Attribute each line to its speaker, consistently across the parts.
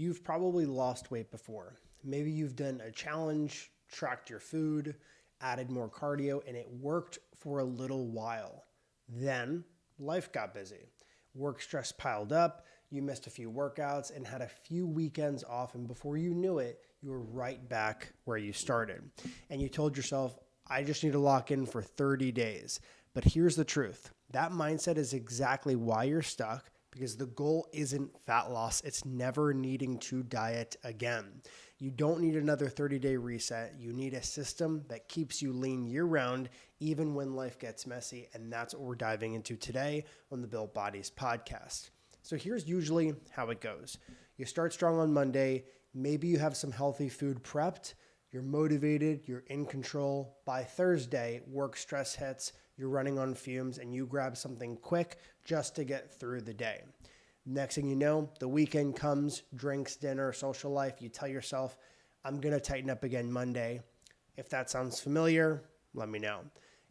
Speaker 1: You've probably lost weight before. Maybe you've done a challenge, tracked your food, added more cardio, and it worked for a little while. Then life got busy. Work stress piled up, you missed a few workouts and had a few weekends off, and before you knew it, you were right back where you started. And you told yourself, I just need to lock in for 30 days. But here's the truth. That mindset is exactly why you're stuck, because the goal isn't fat loss. It's never needing to diet again. You don't need another 30-day reset. You need a system that keeps you lean year-round, even when life gets messy. And that's what we're diving into today on the Built Bodies podcast. So here's usually how it goes. You start strong on Monday. Maybe you have some healthy food prepped. You're motivated. You're in control. By Thursday, work stress hits. You're running on fumes and you grab something quick just to get through the day. Next thing you know, the weekend comes, drinks, dinner, social life. You tell yourself, I'm going to tighten up again Monday. If that sounds familiar, let me know.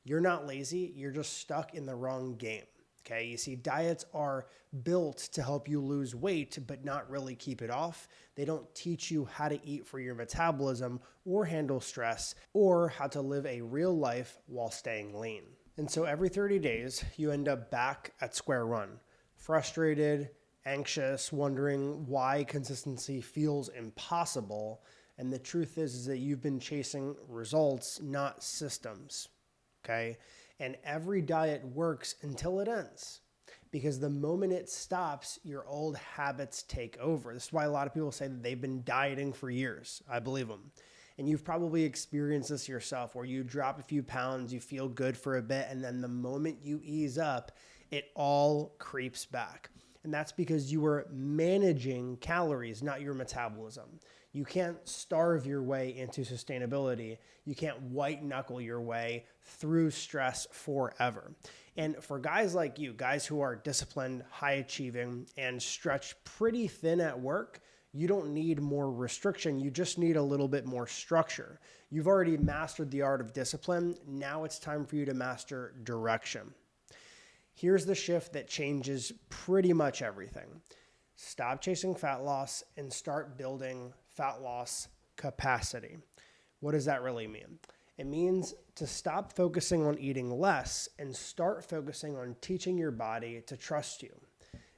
Speaker 1: You're not lazy. You're just stuck in the wrong game. Okay. You see, diets are built to help you lose weight, but not really keep it off. They don't teach you how to eat for your metabolism or handle stress or how to live a real life while staying lean. And so every 30 days, you end up back at square one, frustrated, anxious, wondering why consistency feels impossible. And the truth is that you've been chasing results, not systems, okay? And every diet works until it ends, because the moment it stops, your old habits take over. This is why a lot of people say that they've been dieting for years. I believe them. And you've probably experienced this yourself, where you drop a few pounds, you feel good for a bit, and then the moment you ease up, it all creeps back. And that's because you were managing calories, not your metabolism. You can't starve your way into sustainability. You can't white knuckle your way through stress forever. And for guys like you, guys who are disciplined, high achieving, and stretch pretty thin at work, you don't need more restriction. You just need a little bit more structure. You've already mastered the art of discipline. Now it's time for you to master direction. Here's the shift that changes pretty much everything. Stop chasing fat loss and start building fat loss capacity. What does that really mean? It means to stop focusing on eating less and start focusing on teaching your body to trust you.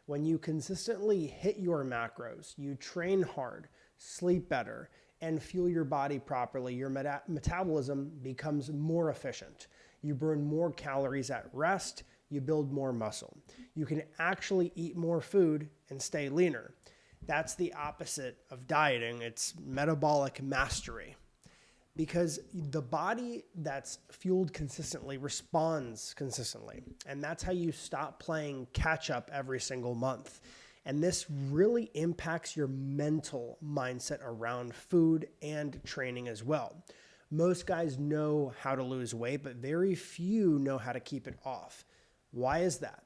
Speaker 1: When you consistently hit your macros, you train hard, sleep better, and fuel your body properly, your metabolism becomes more efficient. You burn more calories at rest, you build more muscle. You can actually eat more food and stay leaner. That's the opposite of dieting. It's metabolic mastery. Because the body that's fueled consistently responds consistently. And that's how you stop playing catch up every single month. And this really impacts your mental mindset around food and training as well. Most guys know how to lose weight, but very few know how to keep it off. Why is that?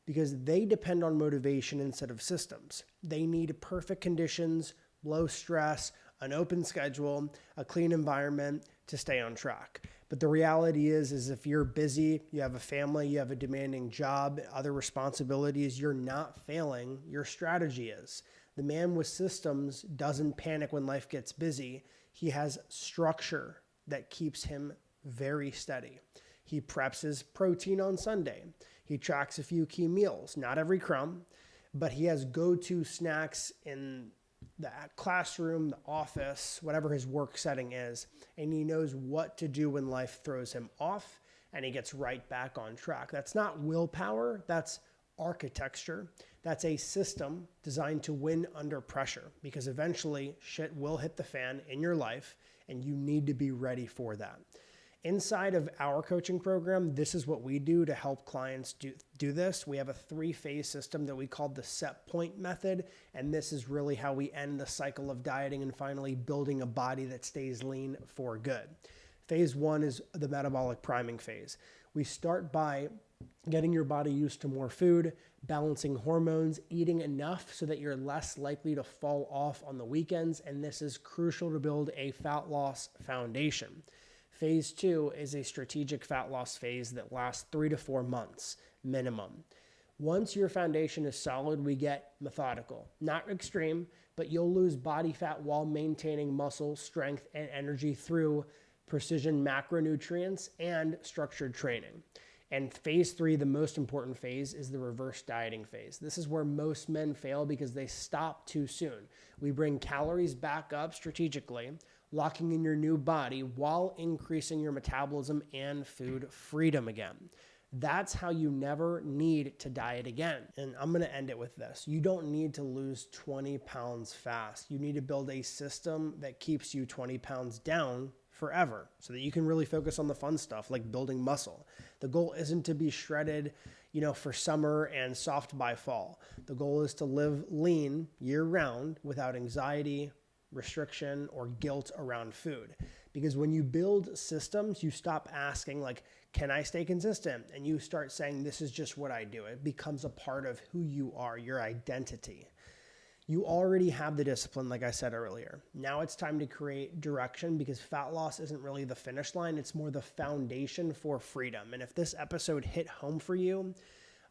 Speaker 1: Because they depend on motivation instead of systems. They need perfect conditions, low stress, an open schedule, a clean environment to stay on track. But the reality is if you're busy, you have a family, you have a demanding job, other responsibilities, you're not failing, your strategy is. The man with systems doesn't panic when life gets busy. He has structure that keeps him very steady. He preps his protein on Sunday. He tracks a few key meals, not every crumb, but he has go-to snacks in the classroom, the office, whatever his work setting is, and he knows what to do when life throws him off and he gets right back on track. That's not willpower, that's architecture. That's a system designed to win under pressure, because eventually shit will hit the fan in your life and you need to be ready for that. Inside of our coaching program, this is what we do to help clients do this. We have a 3-phase system that we call the set point method. And this is really how we end the cycle of dieting and finally building a body that stays lean for good. Phase 1 is the metabolic priming phase. We start by getting your body used to more food, balancing hormones, eating enough so that you're less likely to fall off on the weekends. And this is crucial to build a fat loss foundation. Phase 2 is a strategic fat loss phase that lasts 3 to 4 months minimum. Once your foundation is solid, we get methodical, not extreme, but you'll lose body fat while maintaining muscle strength and energy through precision macronutrients and structured training. And phase 3, the most important phase, is the reverse dieting phase. This is where most men fail because they stop too soon. We bring calories back up strategically, locking in your new body while increasing your metabolism and food freedom again. That's how you never need to diet again. And I'm going to end it with this. You don't need to lose 20 pounds fast. You need to build a system that keeps you 20 pounds down forever so that you can really focus on the fun stuff like building muscle. The goal isn't to be shredded, for summer and soft by fall. The goal is to live lean year round without anxiety, restriction, or guilt around food. Because when you build systems, you stop asking like, can I stay consistent? And you start saying, this is just what I do. It becomes a part of who you are, your identity. You already have the discipline, like I said earlier. Now it's time to create direction because fat loss isn't really the finish line. It's more the foundation for freedom. And if this episode hit home for you,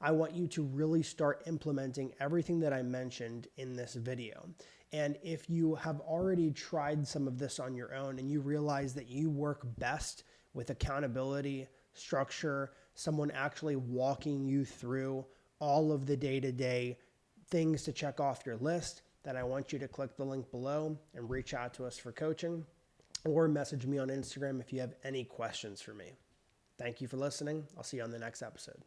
Speaker 1: I want you to really start implementing everything that I mentioned in this video. And if you have already tried some of this on your own and you realize that you work best with accountability, structure, someone actually walking you through all of the day-to-day things to check off your list, then I want you to click the link below and reach out to us for coaching or message me on Instagram if you have any questions for me. Thank you for listening. I'll see you on the next episode.